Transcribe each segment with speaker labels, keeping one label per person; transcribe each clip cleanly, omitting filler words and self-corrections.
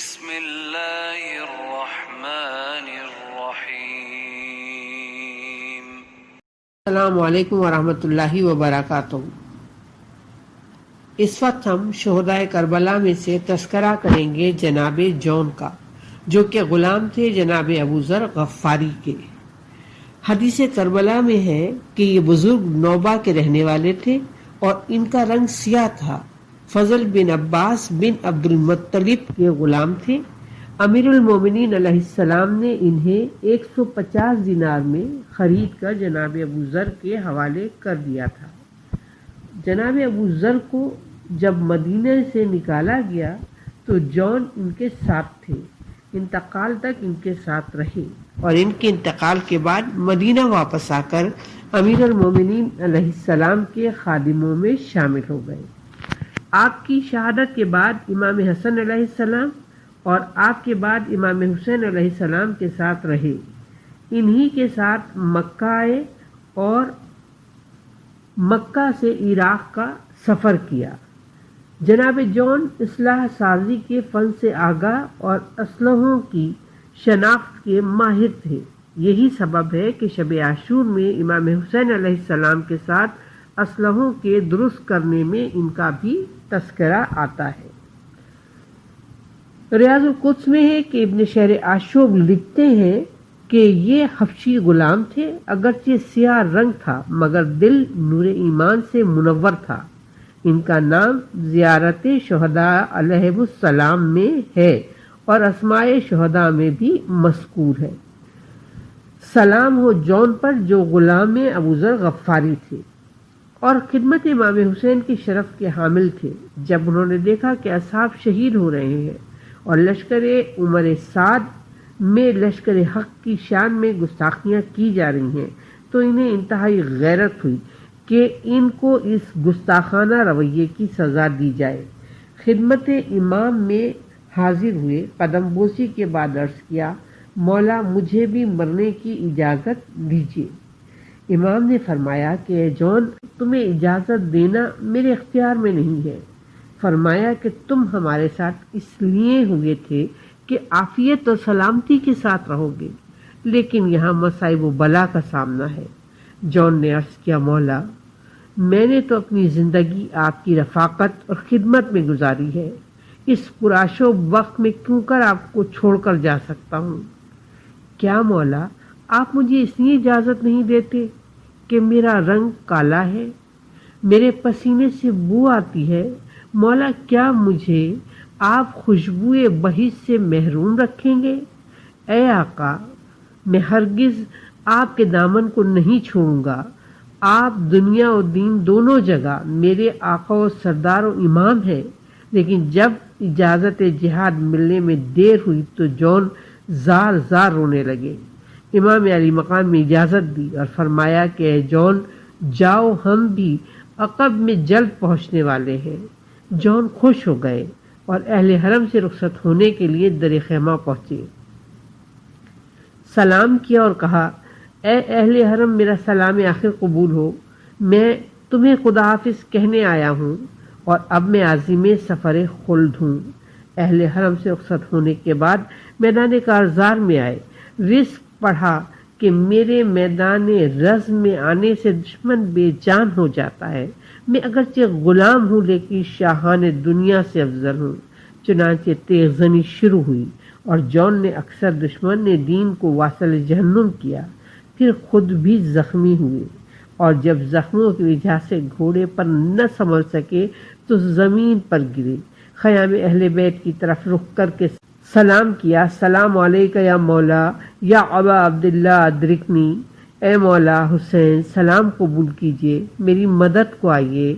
Speaker 1: بسم اللہ الرحمن الرحیم۔
Speaker 2: السلام علیکم ورحمۃ اللہ وبرکاتہ۔ اس وقت ہم شہدائے کربلا میں سے تذکرہ کریں گے جناب جون کا، جو کہ غلام تھے جناب ابو ذر غفاری کے۔ حدیث کربلا میں ہے کہ یہ بزرگ نوبہ کے رہنے والے تھے اور ان کا رنگ سیاہ تھا۔ فضل بن عباس بن عبد المطلب کے غلام تھے۔ امیر المومنین علیہ السلام نے انہیں 150 دینار میں خرید کر جناب ابو ذر کے حوالے کر دیا تھا۔ جناب ابو ذر کو جب مدینہ سے نکالا گیا تو جون ان کے ساتھ تھے، انتقال تک ان کے ساتھ رہے اور ان کے انتقال کے بعد مدینہ واپس آ کر امیر المومنین علیہ السلام کے خادموں میں شامل ہو گئے۔ آپ کی شہادت کے بعد امام حسن علیہ السلام اور آپ کے بعد امام حسین علیہ السلام کے ساتھ رہے۔ انہی کے ساتھ مکہ آئے اور مکہ سے عراق کا سفر کیا۔ جناب جون اصلاح سازی کے فن سے آگاہ اور اسلحوں کی شناخت کے ماہر تھے۔ یہی سبب ہے کہ شب عاشور میں امام حسین علیہ السلام کے ساتھ اسلحوں کے درست کرنے میں ان کا بھی تذکرہ آتا ہے۔ ریاض القدس میں ہے کہ ابن شہر آشوب لکھتے ہیں کہ یہ حبشی غلام تھے، اگرچہ سیاہ رنگ تھا مگر دل نور ایمان سے منور تھا۔ ان کا نام زیارت شہداء علیہ السلام میں ہے اور اسماء شہداء میں بھی مذکور ہے۔ سلام ہو جون پر جو غلام ابو ذر غفاری تھے اور خدمت امام حسین کی شرف کے حامل تھے۔ جب انہوں نے دیکھا کہ اصحاب شہید ہو رہے ہیں اور لشکر عمر سعد میں لشکر حق کی شان میں گستاخیاں کی جا رہی ہیں تو انہیں انتہائی غیرت ہوئی کہ ان کو اس گستاخانہ رویے کی سزا دی جائے۔ خدمت امام میں حاضر ہوئے، قدم بوسی کے بعد عرض کیا، مولا مجھے بھی مرنے کی اجازت دیجیے۔ امام نے فرمایا کہ اے جون، تمہیں اجازت دینا میرے اختیار میں نہیں ہے۔ فرمایا کہ تم ہمارے ساتھ اس لیے ہوئے تھے کہ عافیت اور سلامتی کے ساتھ رہو گے، لیکن یہاں مصائب و بلا کا سامنا ہے۔ جون نے عرض کیا، مولا میں نے تو اپنی زندگی آپ کی رفاقت اور خدمت میں گزاری ہے، اس پرآشوب وقت میں کیوں کر آپ کو چھوڑ کر جا سکتا ہوں؟ کیا مولا آپ مجھے اس لیے اجازت نہیں دیتے کہ میرا رنگ کالا ہے، میرے پسینے سے بو آتی ہے؟ مولا کیا مجھے آپ خوشبوئے بہشت سے محروم رکھیں گے؟ اے آقا، میں ہرگز آپ کے دامن کو نہیں چھوڑوں گا۔ آپ دنیا و دین دونوں جگہ میرے آقا و سردار و امام ہیں۔ لیکن جب اجازت جہاد ملنے میں دیر ہوئی تو جون زار زار رونے لگے۔ امام علی مقام میں اجازت دی اور فرمایا کہ اے جون جاؤ، ہم بھی عقب میں جلد پہنچنے والے ہیں۔ جون خوش ہو گئے اور اہل حرم سے رخصت ہونے کے لیے در خیمہ پہنچے۔ سلام کیا اور کہا، اے اہل حرم میرا سلام آخر قبول ہو، میں تمہیں خدا حافظ کہنے آیا ہوں اور اب میں عازم سفر خلد ہوں۔ اہل حرم سے رخصت ہونے کے بعد میدان کارزار میں آئے۔ رزق پڑھا کہ میرے میدان رزم میں آنے سے دشمن بے جان ہو جاتا ہے۔ میں اگرچہ غلام ہوں لیکن شاہان دنیا سے افضل ہوں۔ چنانچہ تیغ زنی شروع ہوئی اور جون نے اکثر دشمن نے دین کو واصل جہنم کیا، پھر خود بھی زخمی ہوئے اور جب زخموں کی وجہ سے گھوڑے پر نہ سنبھل سکے تو زمین پر گرے۔ خیام اہل بیت کی طرف رخ کر کے سلام کیا، السلام علیکہ یا مولا یا ابا عبداللہ ادرکنی، اے مولا حسین سلام قبول کیجئے، میری مدد کو آئیے۔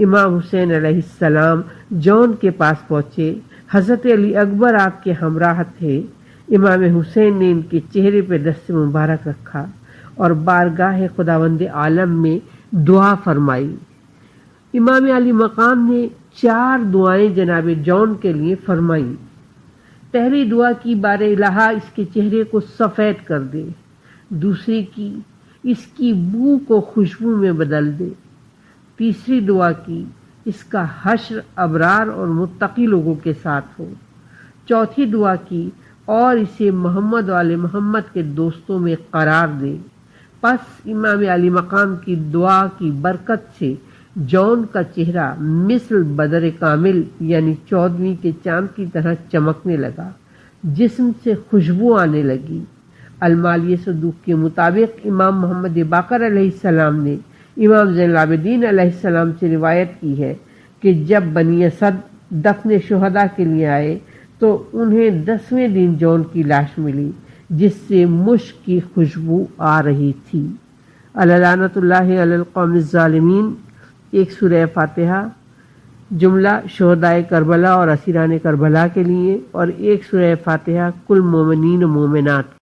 Speaker 2: امام حسین علیہ السلام جون کے پاس پہنچے۔ حضرت علی اکبر آپ کے ہمراہ تھے۔ امام حسین نے ان کے چہرے پہ دست مبارک رکھا اور بارگاہ خداوند عالم میں دعا فرمائی۔ امام علی مقام نے 4 دعائیں جناب جون کے لیے فرمائیں۔ پہلی دعا کی، بار الہ اس کے چہرے کو سفید کر دے۔ دوسری کی، اس کی بو کو خوشبو میں بدل دے۔ تیسری دعا کی، اس کا حشر ابرار اور متقی لوگوں کے ساتھ ہو۔ چوتھی دعا کی اور اسے محمد وال محمد کے دوستوں میں قرار دے۔ پس امام علی مقام کی دعا کی برکت سے جون کا چہرہ مثل بدر کامل یعنی 14ویں کے چاند کی طرح چمکنے لگا، جسم سے خوشبو آنے لگی۔ المالیہ صدوق کے مطابق امام محمد باقر علیہ السلام نے امام زین العابدین علیہ السلام سے روایت کی ہے کہ جب بنی اسد دفن شہداء کے لیے آئے تو انہیں 10ویں دن جون کی لاش ملی جس سے مشک کی خوشبو آ رہی تھی۔ لعنت اللہ علی القوم الظالمین، ایک سورہ فاتحہ، جملہ شہدائے کربلا اور اسیران کربلا کے لیے، اور ایک سورہ فاتحہ کل مومنین و مومنات